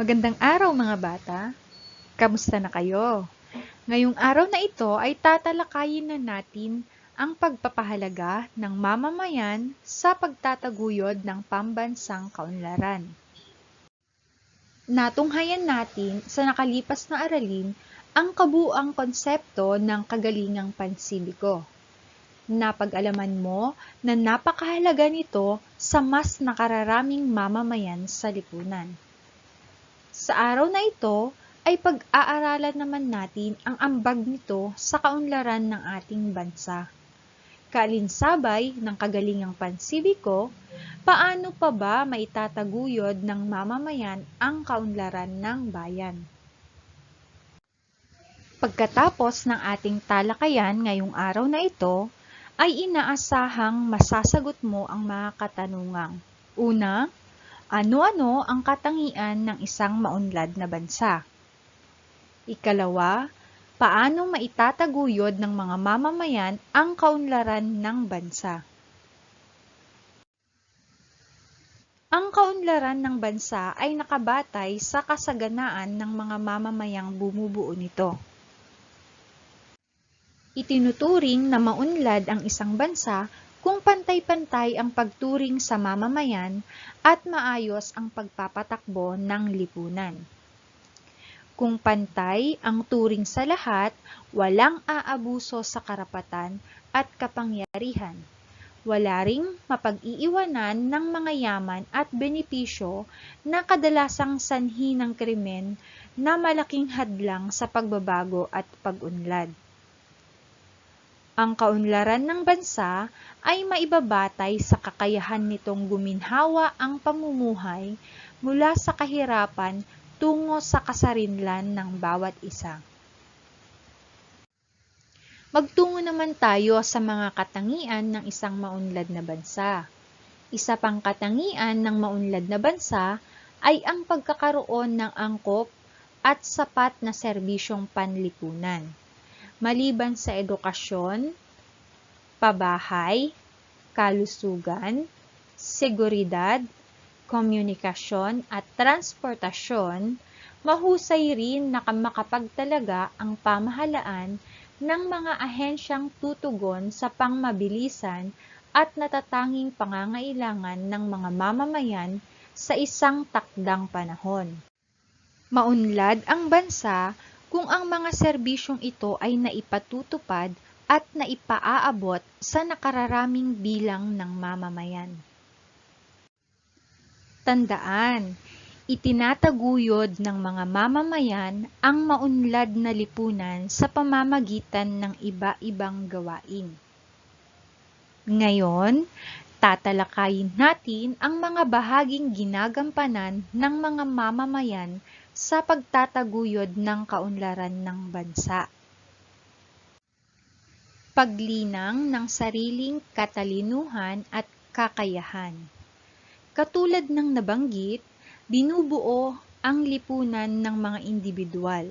Magandang araw mga bata! Kamusta na kayo? Ngayong araw na ito ay tatalakayin na natin ang pagpapahalaga ng mamamayan sa pagtataguyod ng pambansang kaunlaran. Natunghayan natin sa nakalipas na aralin ang kabuuang konsepto ng kagalingang pansibiko. Napag-alaman mo na napakahalaga nito sa mas nakararaming mamamayan sa lipunan. Sa araw na ito ay pag-aaralan naman natin ang ambag nito sa kaunlaran ng ating bansa. Kaalinsabay ng kagalingang pansibiko, paano pa ba maitataguyod ng mamamayan ang kaunlaran ng bayan? Pagkatapos ng ating talakayan ngayong araw na ito, ay inaasahang masasagot mo ang mga katanungang. Una, ano-ano ang katangian ng isang maunlad na bansa? Ikalawa, paano maitataguyod ng mga mamamayan ang kaunlaran ng bansa? Ang kaunlaran ng bansa ay nakabatay sa kasaganaan ng mga mamamayang bumubuo nito. Itinuturing na maunlad ang isang bansa kung pantay-pantay ang pagturing sa mamamayan at maayos ang pagpapatakbo ng lipunan. Kung pantay ang turing sa lahat, walang aabuso sa karapatan at kapangyarihan. Wala ring mapag-iiwanan ng mga yaman at benepisyo na kadalasang sanhi ng krimen na malaking hadlang sa pagbabago at pag-unlad. Ang kaunlaran ng bansa ay maibabatay sa kakayahan nitong guminhawa ang pamumuhay mula sa kahirapan tungo sa kasarinlan ng bawat isa. Magtungo naman tayo sa mga katangian ng isang maunlad na bansa. Isa pang katangian ng maunlad na bansa ay ang pagkakaroon ng angkop at sapat na serbisyong panlipunan. Maliban sa edukasyon, pabahay, kalusugan, seguridad, komunikasyon at transportasyon, mahusay rin na makapagtalaga ang pamahalaan ng mga ahensyang tutugon sa pangmabilisan at natatanging pangangailangan ng mga mamamayan sa isang takdang panahon. Maunlad ang bansa kung ang mga serbisyong ito ay naipatutupad at naipaaabot sa nakararaming bilang ng mamamayan. Tandaan, itinataguyod ng mga mamamayan ang maunlad na lipunan sa pamamagitan ng iba-ibang gawain. Ngayon, tatalakayin natin ang mga bahaging ginagampanan ng mga mamamayan sa pagtataguyod ng kaunlaran ng bansa. Paglinang ng sariling katalinuhan at kakayahan. Katulad ng nabanggit, binubuo ang lipunan ng mga individual.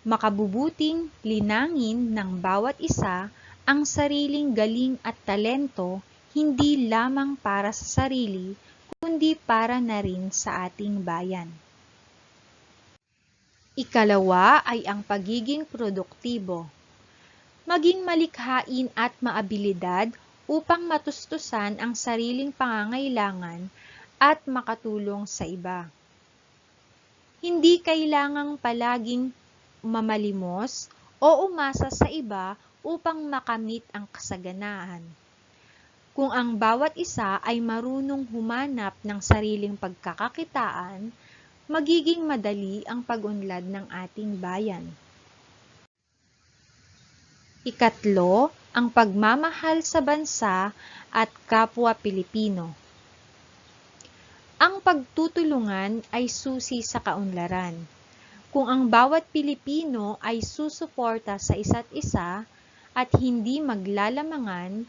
Makabubuting linangin ng bawat isa ang sariling galing at talento hindi lamang para sa sarili, kundi para na rin sa ating bayan. Ikalawa ay ang pagiging produktibo. Maging malikhain at maabilidad upang matustusan ang sariling pangangailangan at makatulong sa iba. Hindi kailangang palaging mamalimos o umasa sa iba upang makamit ang kasaganaan. Kung ang bawat isa ay marunong humanap ng sariling pagkakakitaan, magiging madali ang pag-unlad ng ating bayan. Ikatlo, ang pagmamahal sa bansa at kapwa Pilipino. Ang pagtutulungan ay susi sa kaunlaran. Kung ang bawat Pilipino ay susuporta sa isa't isa at hindi maglalamangan,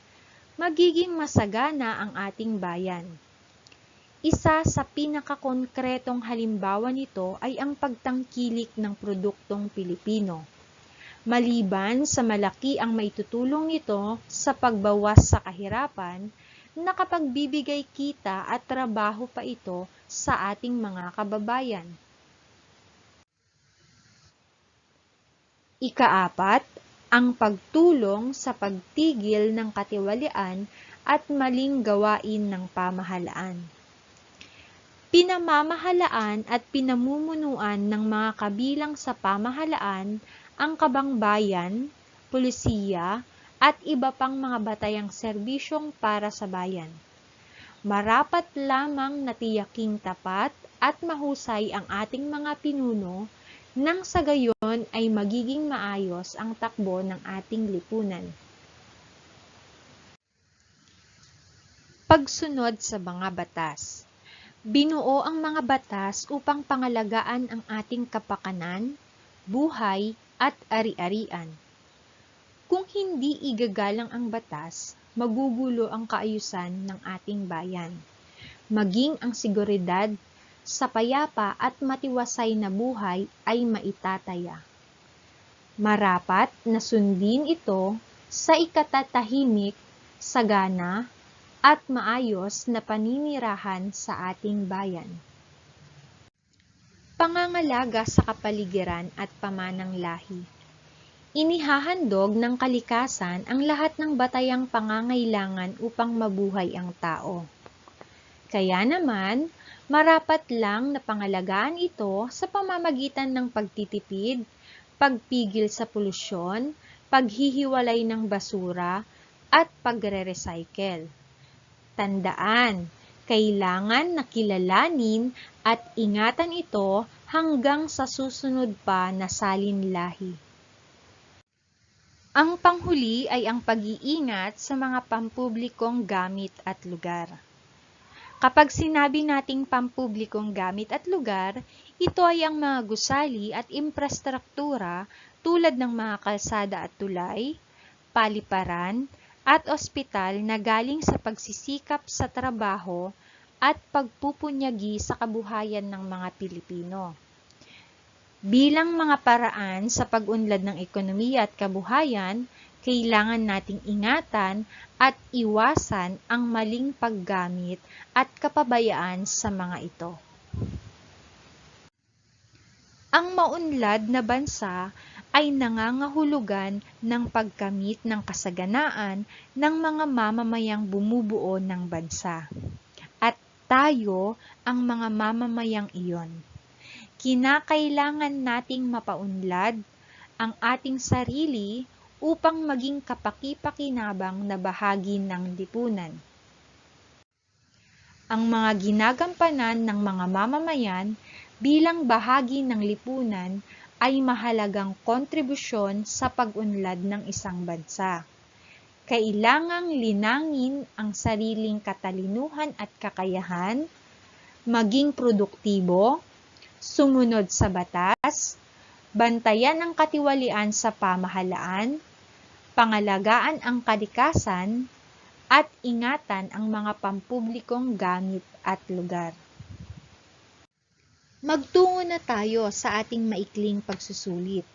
magiging masagana ang ating bayan. Isa sa pinakakongkretong halimbawa nito ay ang pagtangkilik ng produktong Pilipino. Maliban sa malaki ang maitutulong nito sa pagbawas sa kahirapan, nakapagbibigay kita at trabaho pa ito sa ating mga kababayan. Ikaapat, ang pagtulong sa pagtigil ng katiwalian at maling gawain ng pamahalaan. Pinamamahalaan at pinamumunuan ng mga kabilang sa pamahalaan ang kabangbayan, pulisiya, at iba pang mga batayang serbisyong para sa bayan. Marapat lamang na tiyaking tapat at mahusay ang ating mga pinuno nang sa gayon ay magiging maayos ang takbo ng ating lipunan. Pagsunod sa mga batas. Binuo ang mga batas upang pangalagaan ang ating kapakanan, buhay, at ari-arian. Kung hindi igagalang ang batas, magugulo ang kaayusan ng ating bayan. Maging ang seguridad sa payapa at matiwasay na buhay ay maitataya. Marapat na sundin ito sa ikatatahimik, sagana, at maayos na paninirahan sa ating bayan. Pangangalaga sa kapaligiran at pamanang lahi. Inihahandog ng kalikasan ang lahat ng batayang pangangailangan upang mabuhay ang tao. Kaya naman, marapat lang na pangalagaan ito sa pamamagitan ng pagtitipid, pagpigil sa polusyon, paghihiwalay ng basura, at pagre-recycle. Tandaan, kailangan na kilalanin at ingatan ito hanggang sa susunod pa na salinlahi. Ang panghuli ay ang pag-iingat sa mga pampublikong gamit at lugar. Kapag sinabi nating pampublikong gamit at lugar, ito ay ang mga gusali at infrastruktura tulad ng mga kalsada at tulay, paliparan, at ospital na galing sa pagsisikap sa trabaho at pagpupunyagi sa kabuhayan ng mga Pilipino. Bilang mga paraan sa pag-unlad ng ekonomiya at kabuhayan, kailangan nating ingatan at iwasan ang maling paggamit at kapabayaan sa mga ito. Ang maunlad na bansa ay nangangahulugan ng pagkamit ng kasaganaan ng mga mamamayang bumubuo ng bansa. At tayo ang mga mamamayang iyon. Kinakailangan nating mapaunlad ang ating sarili upang maging kapaki-pakinabang na bahagi ng lipunan. Ang mga ginagampanan ng mga mamamayan bilang bahagi ng lipunan ay mahalagang kontribusyon sa pag-unlad ng isang bansa. Kailangang linangin ang sariling katalinuhan at kakayahan, maging produktibo, sumunod sa batas, bantayan ang katiwalian sa pamahalaan, pangalagaan ang kalikasan, at ingatan ang mga pampublikong gamit at lugar. Magtungo na tayo sa ating maikling pagsusulit.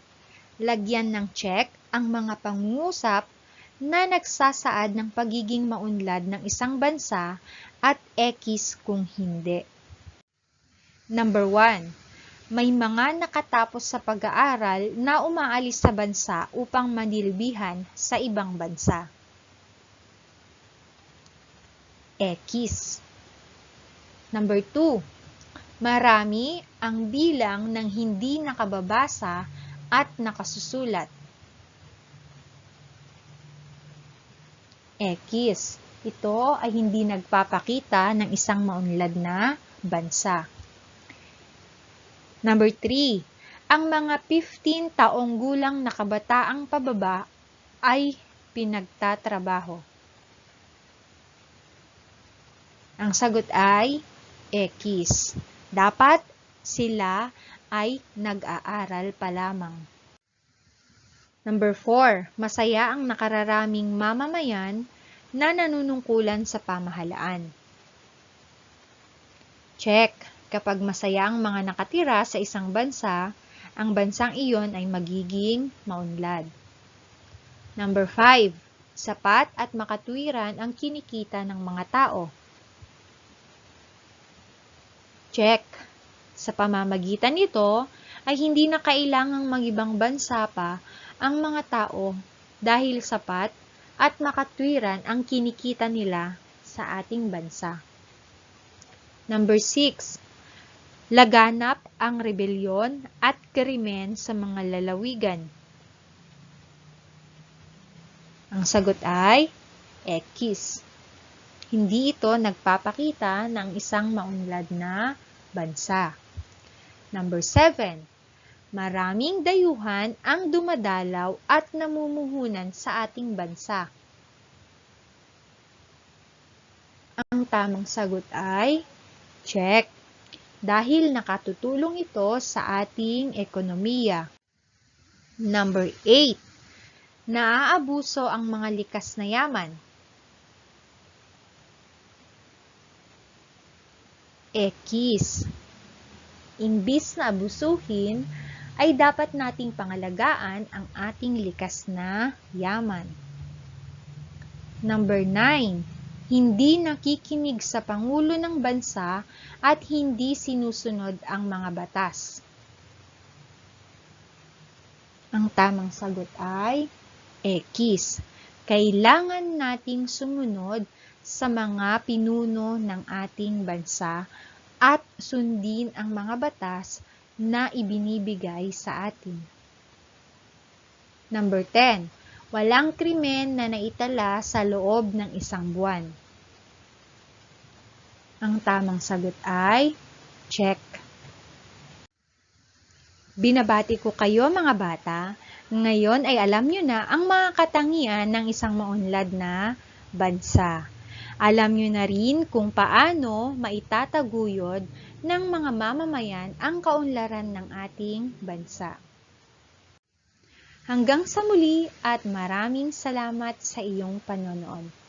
Lagyan ng check ang mga pangungusap na nagsasaad ng pagiging maunlad ng isang bansa at X kung hindi. Number 1. May mga nakatapos sa pag-aaral na umaalis sa bansa upang manilbihan sa ibang bansa. X. Number 2. Marami ang bilang ng hindi nakababasa at nakasusulat. X. Ito ay hindi nagpapakita ng isang maunlad na bansa. Number 3. Ang mga 15 taong gulang na kabataang pababa ay pinagtatrabaho. Ang sagot ay X. Dapat sila ay nag-aaral pa lamang. Number 4. Masaya ang nakararaming mamamayan na nanunungkulan sa pamahalaan. Check. Kapag masaya ang mga nakatira sa isang bansa, ang bansang iyon ay magiging maunlad. Number 5. Sapat at makatwiran ang kinikita ng mga tao. Check. Sa pamamagitan nito, ay hindi na kailangang mag-ibang bansa pa ang mga tao dahil sapat at makatwiran ang kinikita nila sa ating bansa. Number 6. Laganap ang rebelyon at krimen sa mga lalawigan. Ang sagot ay X. Hindi ito nagpapakita ng isang maunlad na bansa. Number 7. Maraming dayuhan ang dumadalaw at namumuhunan sa ating bansa. Ang tamang sagot ay check. Dahil nakatutulong ito sa ating ekonomiya. Number 8. Naaabuso ang mga likas na yaman. X. Imbis na abusuhin, ay dapat nating pangalagaan ang ating likas na yaman. Number 9. Hindi nakikinig sa Pangulo ng Bansa at hindi sinusunod ang mga batas. Ang tamang sagot ay X. Kailangan nating sumunod sa mga pinuno ng ating bansa at sundin ang mga batas na ibinibigay sa atin. Number 10. Walang krimen na naitala sa loob ng isang buwan. Ang tamang sagot ay check. Binabati ko kayo mga bata. Ngayon ay alam nyo na ang mga katangian ng isang maunlad na bansa. Alam nyo na rin kung paano maitataguyod ng mga mamamayan ang kaunlaran ng ating bansa. Hanggang sa muli at maraming salamat sa iyong panonood.